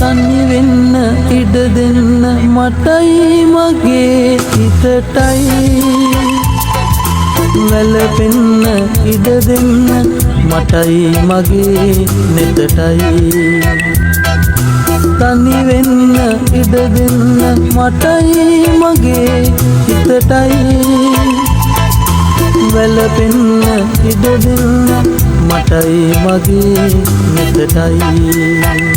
තනි වෙන්න ඉඩ දෙන්න මටයි මගේ හිතටයි වැළපෙන්න ඉඩ දෙන්න මටයි මගේ නෙතටයි තනි වෙන්න ඉඩ දෙන්න මටයි මගේ හිතටයි වැළපෙන්න ඉඩ දෙන්න මටයි මගේ නෙතටයි